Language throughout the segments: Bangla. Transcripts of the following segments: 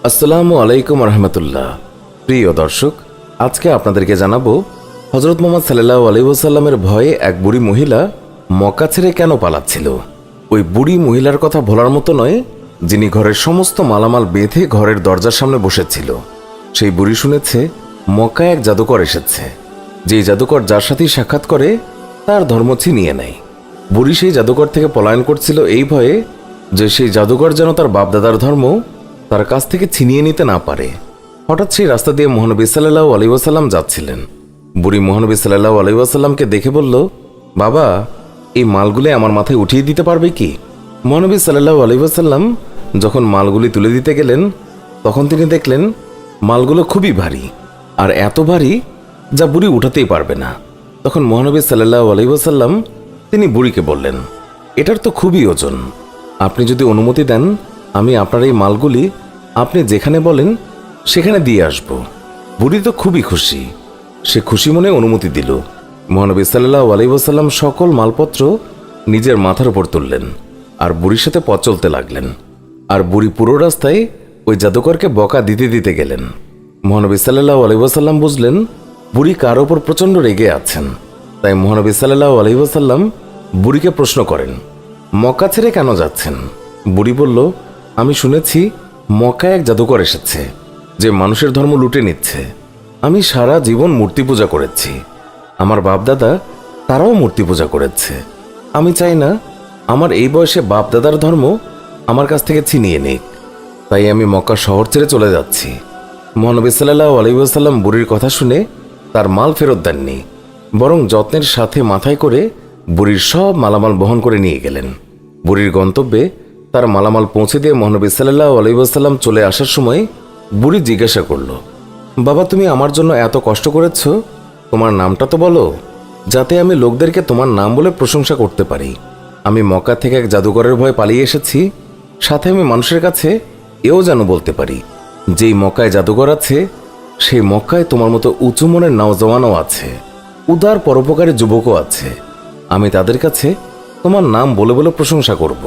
আসসালামু আলাইকুম রহমতুল্লাহ। প্রিয় দর্শক, আজকে আপনাদেরকে জানাবো হজরত মোহাম্মদ সাল্লাল্লাহু আলাইহি ওয়াসাল্লামের ভয়ে এক বুড়ি মহিলা মক্কা ছেড়ে কেন পালাচ্ছিল। ওই বুড়ি মহিলার কথা ভোলার মতো নয়, যিনি ঘরের সমস্ত মালামাল বেঁধে ঘরের দরজার সামনে বসেছিল। সেই বুড়ি শুনেছে মক্কায় এক জাদুকর এসেছে। যেই জাদুকর যার সাথেই সাক্ষাৎ করে তার ধর্ম ছিনিয়ে নেয়। বুড়ি সেই জাদুকর থেকে পলায়ন করছিল এই ভয়ে যে সেই জাদুকর যেন তার বাপদাদার ধর্ম তার কাছ থেকে ছিনিয়ে নিতে না পারে। হঠাৎ সেই রাস্তা দিয়ে মহানবী সাল্লাল্লাহু আলাইহি ওয়াসাল্লাম যাচ্ছিলেন। বুড়ি মহানবী সাল্লাল্লাহু আলাইহি ওয়াসাল্লামকে দেখে বলল, বাবা, এই মালগুলি আমার মাথায় উঠিয়ে দিতে পারবে কি? মহানবী সাল্লাল্লাহু আলাইহি ওয়াসাল্লাম যখন মালগুলি তুলে দিতে গেলেন তখন তিনি দেখলেন মালগুলো খুবই ভারী, আর এত ভারী যা বুড়ি উঠাতেই পারবে না। তখন মহানবী সাল্লাল্লাহু আলাইহি ওয়াসাল্লাম তিনি বুড়িকে বললেন, এটার তো খুবই ওজন, আপনি যদি অনুমতি দেন আমি আপনার এই মালগুলি আপনি যেখানে বলেন সেখানে দিয়ে আসব। বুড়ি তো খুবই খুশি, সে খুশি মনে অনুমতি দিল। মহানবী সাল্লাল্লাহু আলাইহি ওয়াসাল্লাম সকল মালপত্র নিজের মাথার উপর তুললেন আর বুড়ির সাথে পথ চলতে লাগলেন। আর বুড়ি পুরো রাস্তায় ওই জাদুকরকে বকা দিতে দিতে গেলেন। মহানবী সাল্লাল্লাহু আলাইহি ওয়াসাল্লাম বুঝলেন বুড়ি কার ওপর প্রচণ্ড রেগে আছেন। তাই মহানবী সাল্লাল্লাহু আলাইহি ওয়াসাল্লাম বুড়িকে প্রশ্ন করেন, মক্কা ছেড়ে কেন যাচ্ছেন? বুড়ি বলল, আমি শুনেছি মক্কায় এক জাদুকর এসেছে যে মানুষের ধর্ম লুটে নিচ্ছে। আমি সারা জীবন মূর্তি পূজা করেছি, আমার বাপদাদা তারাও মূর্তি পূজা করেছে। আমি চাই না আমার এই বয়সে বাপদাদার ধর্ম আমার কাছ থেকে ছিনিয়ে নিক, তাই আমি মক্কা শহর ছেড়ে চলে যাচ্ছি। মহানবী সাল্লাল্লাহু আলাইহি ওয়াসাল্লাম বুড়ির কথা শুনে তার মাল ফেরত দেননি, বরং যত্নের সাথে মাথায় করে বুড়ির সব মালামাল বহন করে নিয়ে গেলেন। বুড়ির গন্তব্যে তার মালামাল পৌঁছে দিয়ে মহানবী সাল্লাল্লাহু আলাইহি ওয়াসাল্লাম চলে আসার সময় বুড়ি জিজ্ঞাসা করল, বাবা, তুমি আমার জন্য এত কষ্ট করেছ, তোমার নামটা তো বলো, যাতে আমি লোকদেরকে তোমার নাম বলে প্রশংসা করতে পারি। আমি মক্কা থেকে এক জাদুকরের ভয়ে পালিয়ে এসেছি, সাথে আমি মানুষের কাছে এও যেন বলতে পারি যেই মক্কায় জাদুকর আছে সেই মক্কায় তোমার মতো উঁচু মনের নওজওয়ানও আছে, উদার পরোপকারী যুবকও আছে। আমি তাদের কাছে তোমার নাম বলে বলে প্রশংসা করব।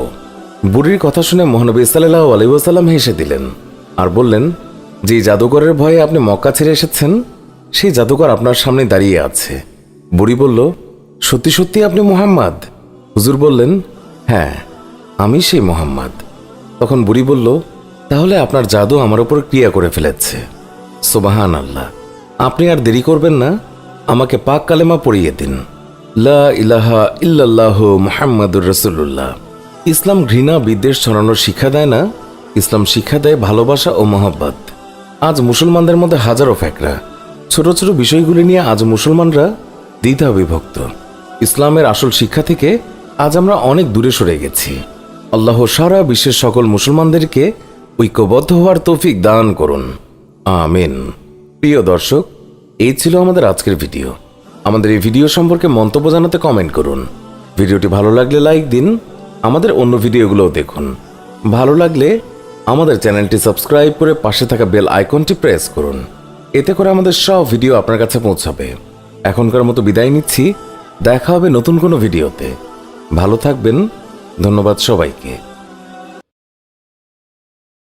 বুড়ির কথা শুনে মহানবী সাল্লাল্লাহু আলাইহি ওয়াসাল্লাম হেসে দিলেন আর বললেন, যে জাদুকরের ভয়ে আপনি মক্কা ছেড়ে এসেছেন সেই জাদুকর আপনার সামনে দাঁড়িয়ে আছে। বুড়ি বলল, সত্যি সত্যি আপনি মুহাম্মদ? হুজুর বললেন, হ্যাঁ, আমি সেই মুহাম্মদ। তখন বুড়ি বলল, তাহলে আপনার জাদু আমার উপর ক্রিয়া করে ফেলেছে। সুবহান আল্লাহ, আপনি আর দেরি করবেন না, আমাকে পাক কালেমা পড়িয়ে দিন, লা ইলাহা ইল্লাল্লাহু মুহাম্মাদুর রাসূলুল্লাহ। ইসলাম ঘৃণা বিদ্বেষ ছড়ানোর শিক্ষা দেয় না, ইসলাম শিক্ষা দেয় ভালোবাসা ও মহব্বত। আজ মুসলমানদের মধ্যে হাজারো ফ্যাকরা, ছোট ছোট বিষয়গুলি নিয়ে আজ মুসলমানরা দ্বিধা বিভক্ত। ইসলামের আসল শিক্ষা থেকে আজ আমরা অনেক দূরে সরে গেছি। আল্লাহ সারা বিশ্বের সকল মুসলমানদেরকে ঐক্যবদ্ধ হওয়ার তৌফিক দান করুন, আমিন। প্রিয় দর্শক, এই ছিল আমাদের আজকের ভিডিও। আমাদের এই ভিডিও সম্পর্কে মন্তব্য জানাতে কমেন্ট করুন। ভিডিওটি ভালো লাগলে লাইক দিন, আমাদের অন্য ভিডিওগুলোও দেখুন। ভালো লাগলে আমাদের চ্যানেলটি সাবস্ক্রাইব করে পাশে থাকা বেল আইকনটি প্রেস করুন, এতে করে আমাদের সব ভিডিও আপনার কাছে পৌঁছাবে। এখনকার মতো বিদায় নিচ্ছি, দেখা হবে নতুন কোনো ভিডিওতে। ভালো থাকবেন, ধন্যবাদ সবাইকে।